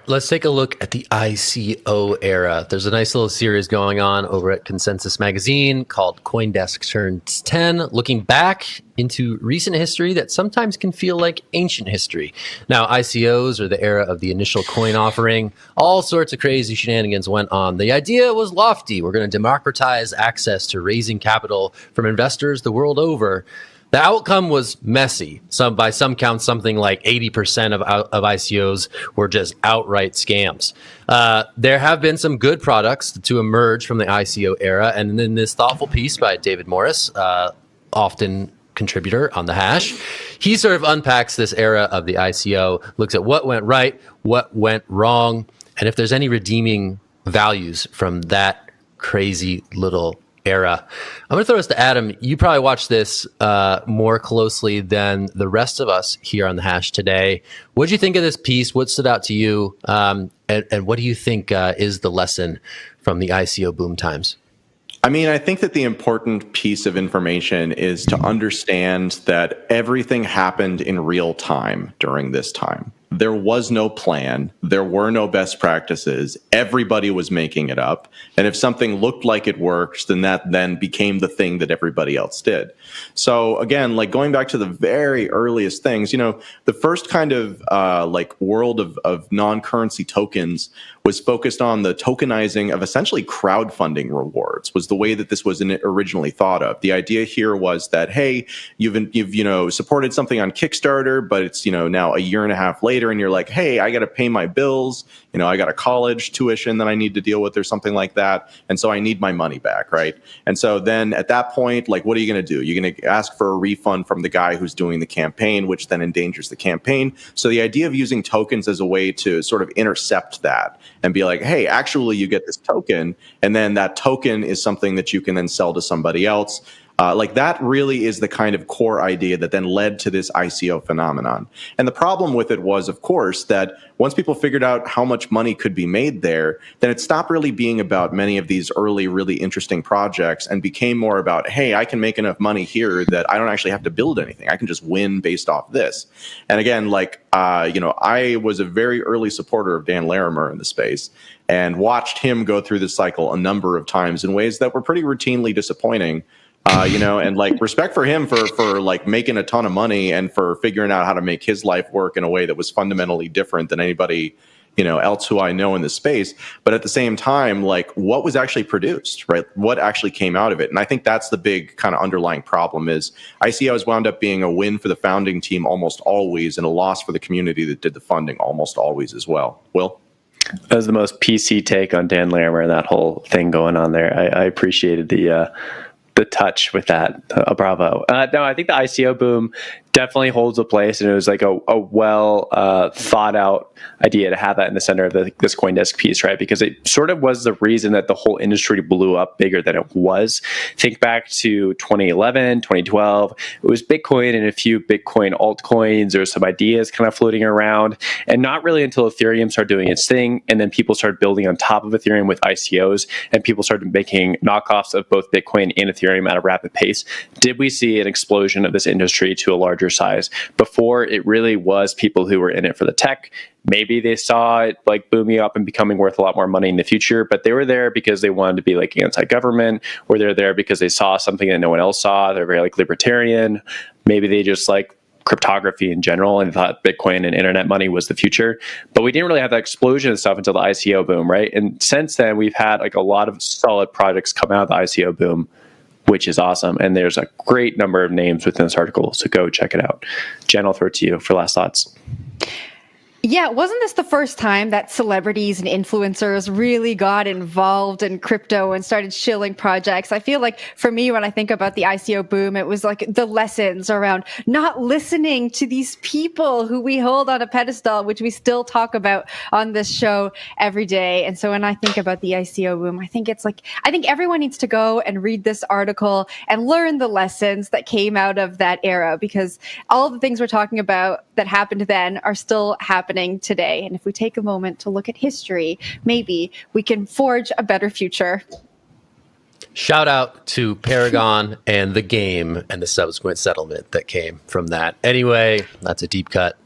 let's take a look at the ICO era. There's a nice little series going on over at Consensus Magazine called CoinDesk Turns 10, looking back into recent history that sometimes can feel like ancient history. Now, ICOs are the era of the initial coin offering. All sorts of crazy shenanigans went on. The idea was lofty. We're going to democratize access to raising capital from investors the world over. The outcome was messy. By some counts, something like 80% of ICOs were just outright scams. There have been some good products to emerge from the ICO era. And in this thoughtful piece by David Morris, often contributor on the Hash, he sort of unpacks this era of the ICO, looks at what went right, what went wrong, and if there's any redeeming values from that crazy little era. I'm going to throw this to Adam. You probably watched this more closely than the rest of us here on the Hash today. What did you think of this piece? What stood out to you? And what do you think is the lesson from the ICO boom times? I mean, I think that the important piece of information is to understand that everything happened in real time during this time. There was no plan. There were no best practices. Everybody was making it up. And if something looked like it worked, then that then became the thing that everybody else did. So again, like going back to the very earliest things, you know, the first kind of like world of non-currency tokens was focused on the tokenizing of essentially crowdfunding rewards was the way that this was originally thought of. The idea here was that, hey, you've you know, supported something on Kickstarter, but it's, you know, now a year and a half later, and you're like, hey, I got to pay my bills. You know, I got a college tuition that I need to deal with or something like that. And so I need my money back, right? And so then at that point, like, what are you going to do? You're going to ask for a refund from the guy who's doing the campaign, which then endangers the campaign. So the idea of using tokens as a way to sort of intercept that and be like, hey, actually, you get this token, and then that token is something that you can then sell to somebody else. Like that really is the kind of core idea that then led to this ICO phenomenon. And the problem with it was, of course, that once people figured out how much money could be made there, then it stopped really being about many of these early, really interesting projects and became more about, hey, I can make enough money here that I don't actually have to build anything. I can just win based off this. And again, like, you know, I was a very early supporter of Dan Larimer in the space and watched him go through this cycle a number of times in ways that were pretty routinely disappointing. You know, and like respect for him for like making a ton of money and for figuring out how to make his life work in a way that was fundamentally different than anybody, you know, else who I know in the space. But at the same time, like what was actually produced, right? What actually came out of it? And I think that's the big kind of underlying problem is ICOs wound up being a win for the founding team almost always and a loss for the community that did the funding almost always as well. Will? That was the most PC take on Dan Larimer and that whole thing going on there. I appreciated the touch with that. Bravo. No, I think the ICO boom definitely holds a place, and it was like a well thought out idea to have that in the center of this CoinDesk piece, right? Because it sort of was the reason that the whole industry blew up bigger than it was. Think back to 2011, 2012. It was Bitcoin and a few Bitcoin altcoins. There were some ideas kind of floating around, and not really until Ethereum started doing its thing, and then people started building on top of Ethereum with ICOs, and people started making knockoffs of both Bitcoin and Ethereum at a rapid pace. Did we see an explosion of this industry to a larger size? Before, it really was people who were in it for the tech. Maybe they saw it like booming up and becoming worth a lot more money in the future, but they were there because they wanted to be like anti-government, or they're there because they saw something that no one else saw. They're very like libertarian. Maybe they just like cryptography in general and thought Bitcoin and internet money was the future. But we didn't really have that explosion of stuff until the ICO boom, right? And since then, we've had like a lot of solid projects come out of the ICO boom, which is awesome. And there's a great number of names within this article, so go check it out. Jen, I'll throw it to you for last thoughts. Yeah, wasn't this the first time that celebrities and influencers really got involved in crypto and started shilling projects? I feel like for me, when I think about the ICO boom, it was like the lessons around not listening to these people who we hold on a pedestal, which we still talk about on this show every day. And so when I think about the ICO boom, I think everyone needs to go and read this article and learn the lessons that came out of that era, because all the things we're talking about that happened then are still happening today. And if we take a moment to look at history, maybe we can forge a better future. Shout out to Paragon and the game and the subsequent settlement that came from that. Anyway, that's a deep cut.